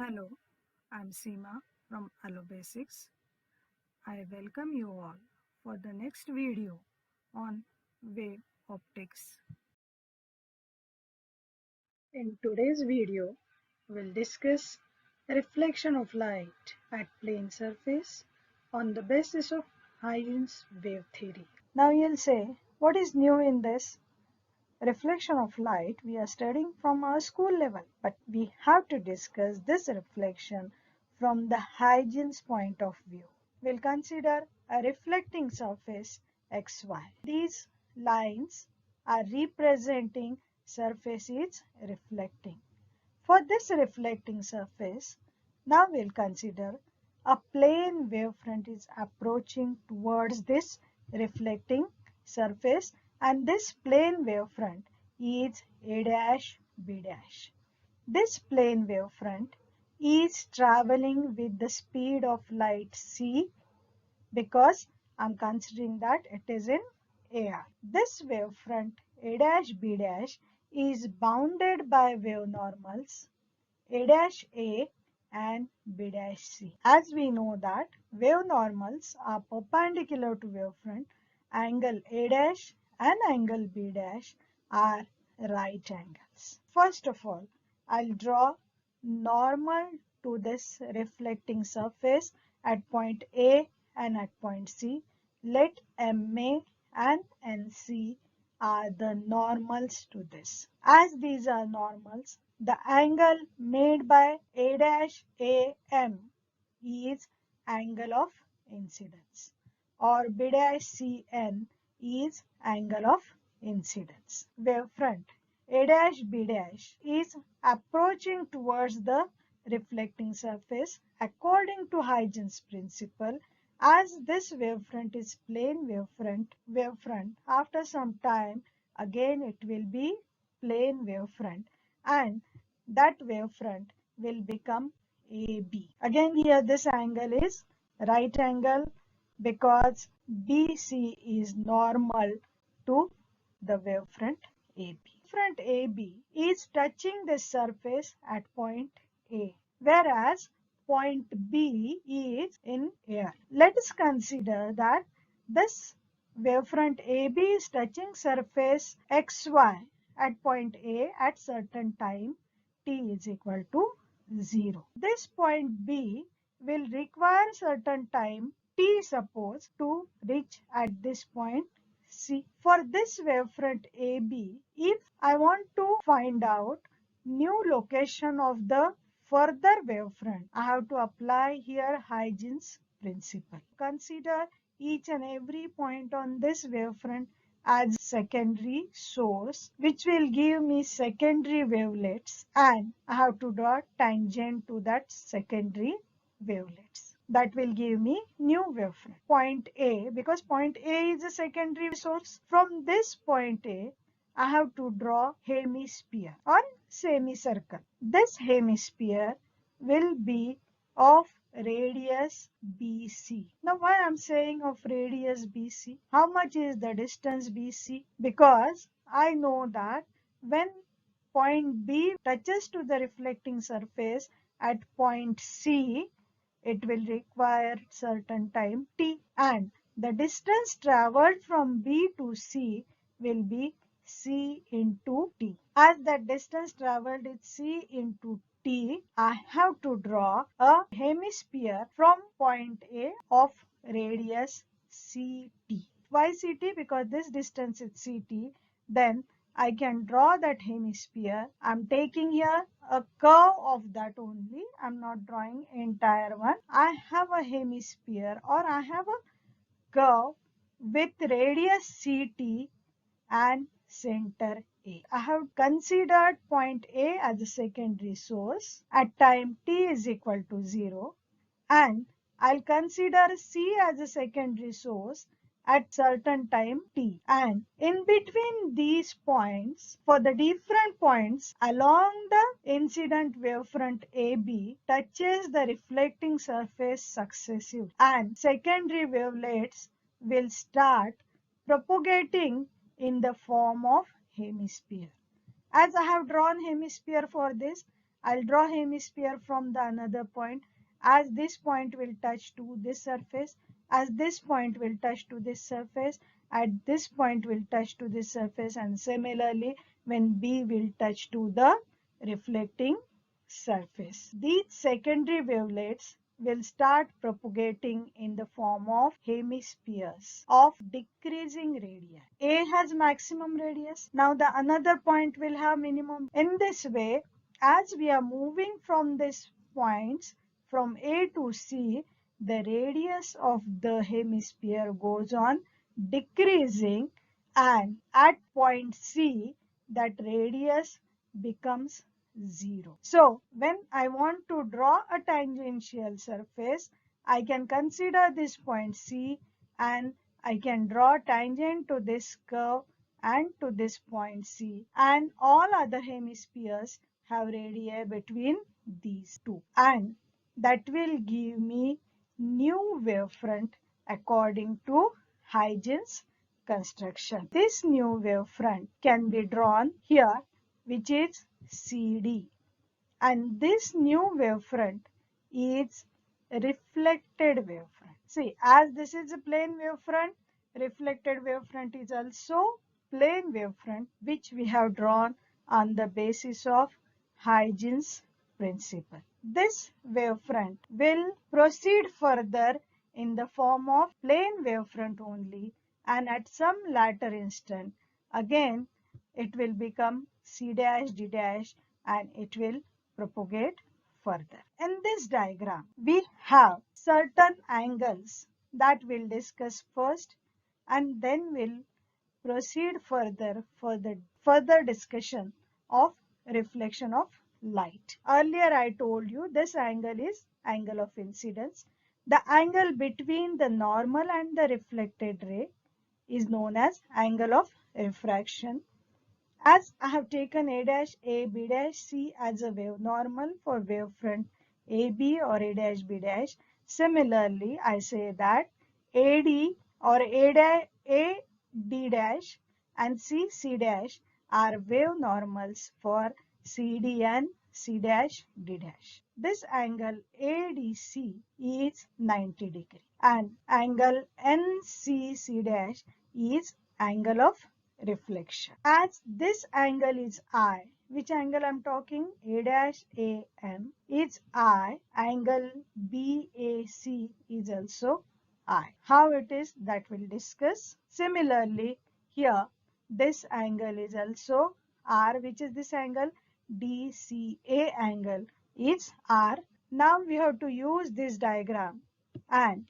Hello, I'm Seema from Allo Basics. I welcome you all for the next video on wave optics. In today's video, we'll discuss reflection of light at plane surface on the basis of Huygens wave theory. Now you'll say, what is new in this? Reflection of light we are studying from our school level, but we have to discuss this reflection from the Huygens point of view. We'll consider a reflecting surface xy. These lines are representing surface is reflecting. For this reflecting surface, now we'll consider a plane wavefront is approaching towards this reflecting surface, and this plane wavefront is A dash B dash. This plane wavefront is traveling with the speed of light c, because I'm considering that it is in air. This wavefront A dash B dash is bounded by wave normals A dash A and B dash C. As we know that wave normals are perpendicular to wavefront, angle A dash and angle B dash are right angles. First of all, I'll draw normal to this reflecting surface at point A and at point C. Let MA and NC are the normals to this. As these are normals, the angle made by A dash AM is angle of incidence, or B dash CN is angle of incidence. Wavefront A dash B dash is approaching towards the reflecting surface according to Huygens principle. As this wavefront is plane wavefront, after some time again it will be plane wavefront, and that wavefront will become AB. Again here this angle is right angle because BC is normal to the wavefront AB. Wavefront AB is touching the surface at point A, whereas point B is in air. Let us consider that this wavefront AB is touching surface XY at point A at certain time t is equal to 0. This point B will require certain time t, suppose, to reach at this point C. For this wavefront AB, if I want to find out new location of the further wavefront, I have to apply here Huygens principle. Consider each and every point on this wavefront as secondary source, which will give me secondary wavelets, and I have to draw tangent to that secondary wavelets. That will give me new wavefront. Point A, because point A is a secondary source. From this point A, I have to draw hemisphere or semicircle. This hemisphere will be of radius BC. Now why I'm saying of radius BC? How much is the distance BC? Because I know that when point B touches to the reflecting surface at point C, it will require certain time t, and the distance traveled from B to C will be C into t. As that distance traveled is C into t, I have to draw a hemisphere from point A of radius CT. Why CT? Because this distance is CT. Then I can draw that hemisphere. I'm taking here a curve of that only. I'm not drawing entire one. I have a hemisphere, or I have a curve with radius CT and center A. I have considered point A as a secondary source at time t is equal to 0, and I'll consider C as a secondary source at certain time t, and in between these points, for the different points along the incident wavefront AB touches the reflecting surface successive, and secondary wavelets will start propagating in the form of hemisphere. As I have drawn hemisphere for this, I'll draw hemisphere from the another point. As this point will touch to this surface, as this point will touch to this surface, at this point will touch to this surface, and similarly when B will touch to the reflecting surface. These secondary wavelets will start propagating in the form of hemispheres of decreasing radii. A has maximum radius. Now the another point will have minimum. In this way, as we are moving from these points from A to C, the radius of the hemisphere goes on decreasing, and at point C, that radius becomes 0. So when I want to draw a tangential surface, I can consider this point C, and I can draw tangent to this curve and to this point C, and all other hemispheres have radii between these two, and that will give me new wavefront according to Huygens construction. This new wavefront can be drawn here, which is CD, and this new wavefront is reflected wavefront. See, as this is a plane wavefront, reflected wavefront is also plane wavefront, which we have drawn on the basis of Huygens principle. This wavefront will proceed further in the form of plane wavefront only, and at some later instant again it will become C dash D dash, and it will propagate further. In this diagram, we have certain angles that we'll discuss first, and then we'll proceed further for the further discussion of reflection of light. Earlier I told you this angle is angle of incidence. The angle between the normal and the reflected ray is known as angle of refraction. As I have taken A dash A, B dash C as a wave normal for wavefront AB or A dash B dash, similarly I say that AD or A dash A D dash and C dash are wave normals for CD and C dash D dash. This angle ADC is 90 degree, and angle NCC dash is angle of reflection. As this angle is I, which angle I'm talking? A dash AM is I, angle BAC is also I. How it is, that we'll discuss. Similarly, here this angle is also R, which is this angle DCA angle is R. Now we have to use this diagram, and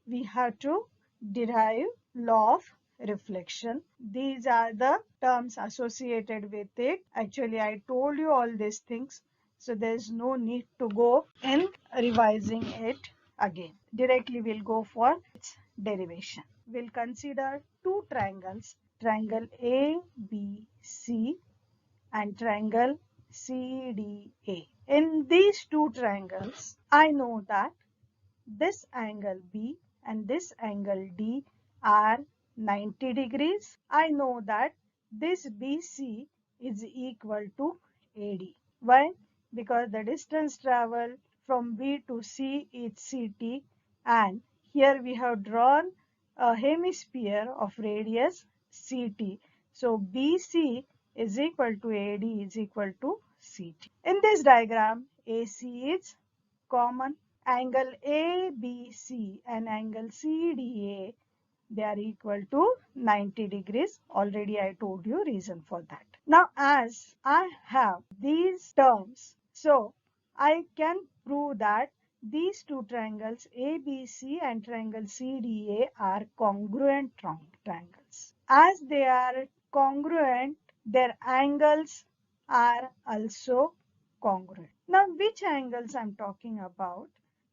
we have to derive law of reflection. These are the terms associated with it. Actually, I told you all these things, so there is no need to go in revising it again. Directly we'll go for its derivation. We'll consider two triangles, triangle ABC and triangle CDA. In these two triangles, I know that this angle B and this angle D are 90 degrees. I know that this BC is equal to AD. Why? Because the distance traveled from B to C is CT, and here we have drawn a hemisphere of radius CT. So BC is equal to AD is equal to CT. In this diagram, AC is common. Angle ABC and angle CDA, they are equal to 90 degrees. Already I told you reason for that. Now as I have these terms, so I can prove that these two triangles ABC and triangle CDA are congruent triangles. As they are congruent, their angles are also congruent. Now which angles I'm talking about?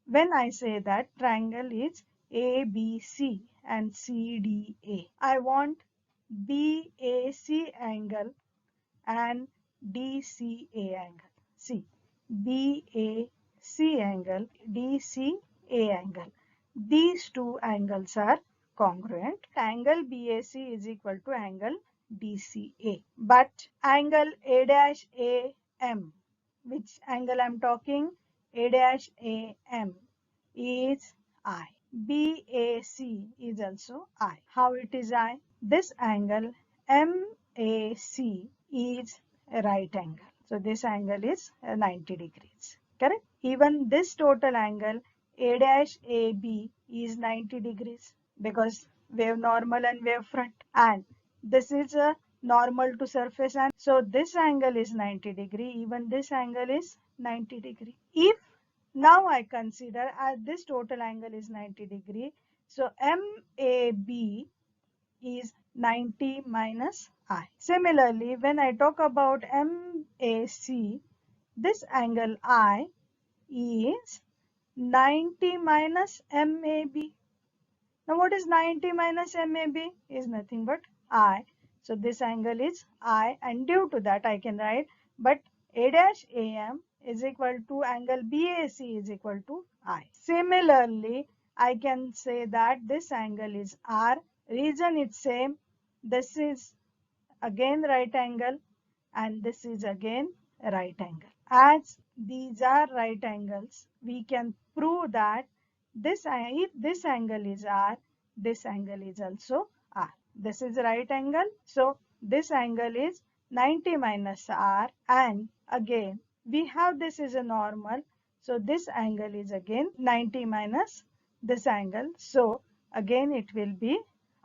When I say that triangle is ABC and CDA, I want BAC angle and DCA angle. See, BAC angle, DCA angle. These two angles are congruent. Angle BAC is equal to angle DCA. But angle A dash AM which angle I'm talking? A dash AM is I. BAC is also I. How it is I? This angle MAC is a right angle. So this angle is 90 degrees. Correct? Even this total angle A dash AB is 90 degrees because wave normal and wave front. And this is a normal to surface, and so this angle is 90 degree. Even this angle is 90 degree. If now I consider as this total angle is 90 degree, so MAB is 90 minus I. Similarly, when I talk about MAC, this angle I is 90 minus MAB. Now what is 90 minus MAB? Is nothing but I. So this angle is I, and due to that I can write, but A dash AM is equal to angle BAC is equal to I. Similarly, I can say that this angle is R. Reason is same. This is again right angle and this is again right angle. As these are right angles, we can prove that if this angle is R, this angle is also R. This is right angle, so this angle is 90 minus R, and again we have this is a normal, so this angle is again 90 minus this angle, so again it will be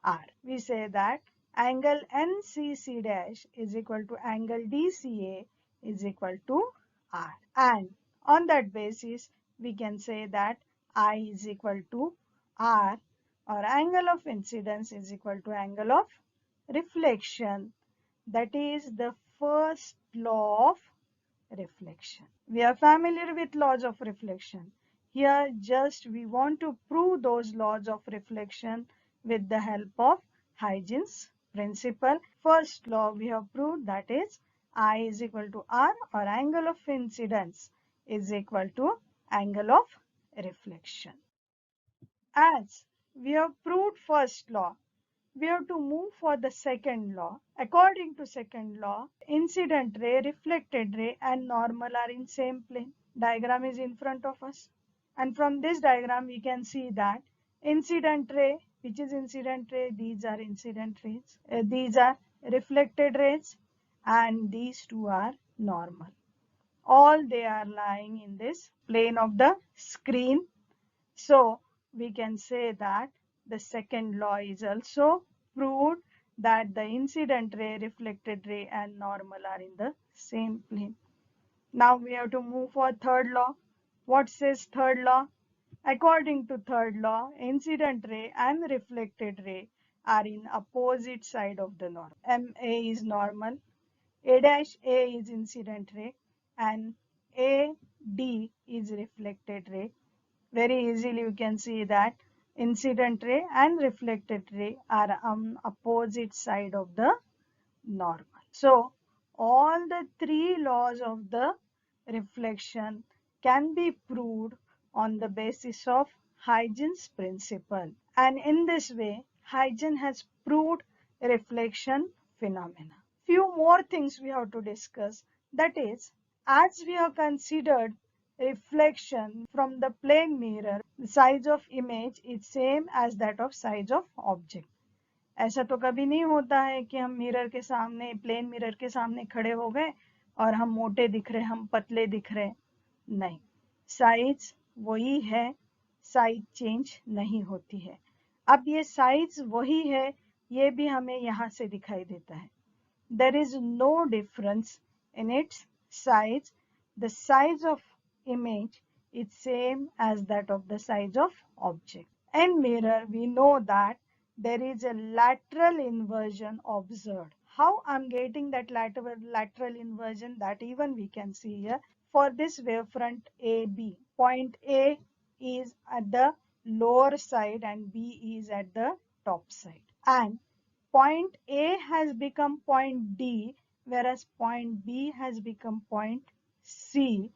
R. We say that angle NCC dash is equal to angle DCA is equal to R, and on that basis we can say that I is equal to R, or angle of incidence is equal to angle of reflection. That is the first law of reflection. We are familiar with laws of reflection. Here just we want to prove those laws of reflection with the help of Huygens principle. First law we have proved, that is I is equal to R, or angle of incidence is equal to angle of reflection. As we have proved first law, we have to move for the second law. According to second law, incident ray, reflected ray and normal are in same plane. Diagram is in front of us. And from this diagram we can see that incident ray, which is incident ray, these are incident rays. These are reflected rays and these two are normal. All they are lying in this plane of the screen. So we can say that the second law is also proved, that the incident ray, reflected ray and normal are in the same plane. Now we have to move for third law. What says third law? According to third law, incident ray and reflected ray are in opposite side of the normal. MA is normal, A dash A is incident ray and AD is reflected ray. Very easily you can see that incident ray and reflected ray are on opposite side of the normal. So all the three laws of the reflection can be proved on the basis of Huygens principle. And in this way, Huygens has proved reflection phenomena. Few more things we have to discuss. That is, as we have considered reflection from the plane mirror, the size of image is same as that of size of object. ऐसा तो कभी नहीं होता है कि हम mirror के सामने, प्लेन मिरर के सामने खड़े हो गए और हम मोटे दिख रहे, हम पतले दिख रहे, नहीं, साइज वही है, साइज चेंज नहीं होती है. अब ये साइज वही है, ये भी हमें यहाँ से दिखाई देता है. There is no difference in its size. The size of image is same as that of the size of object. In mirror, we know that there is a lateral inversion observed. How I'm getting that lateral inversion, that even we can see here. For this wavefront AB, point A is at the lower side and B is at the top side. And point A has become point D, whereas point B has become point C.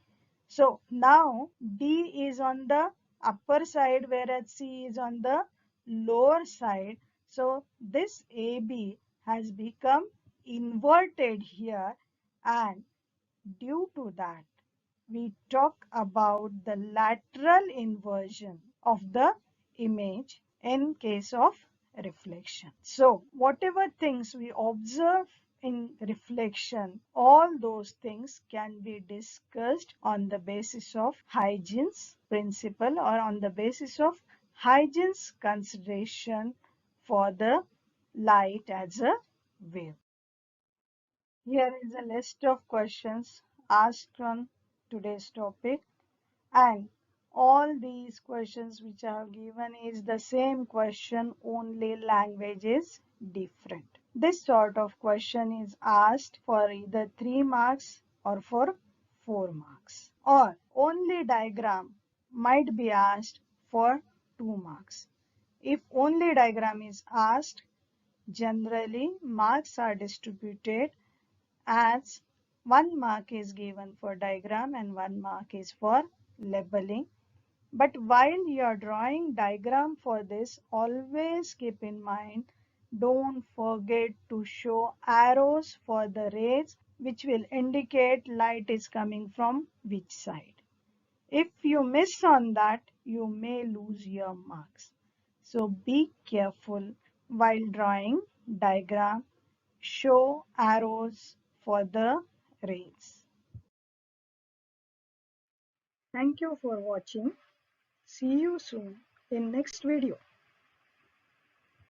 So now D is on the upper side, whereas C is on the lower side. So this AB has become inverted here, and due to that we talk about the lateral inversion of the image in case of reflection. So whatever things we observe in reflection, all those things can be discussed on the basis of Huygens principle or on the basis of Huygens consideration for the light as a wave. Here is a list of questions asked on today's topic, and all these questions which I have given is the same question, only language is different. This sort of question is asked for either 3 marks or for 4 marks, or only diagram might be asked for 2 marks. If only diagram is asked, generally marks are distributed as 1 mark is given for diagram and 1 mark is for labeling. But while you are drawing diagram for this, always keep in mind, don't forget to show arrows for the rays which will indicate light is coming from which side. If you miss on that, you may lose your marks. So be careful while drawing diagram. Show arrows for the rays. Thank you for watching. See you soon in next video.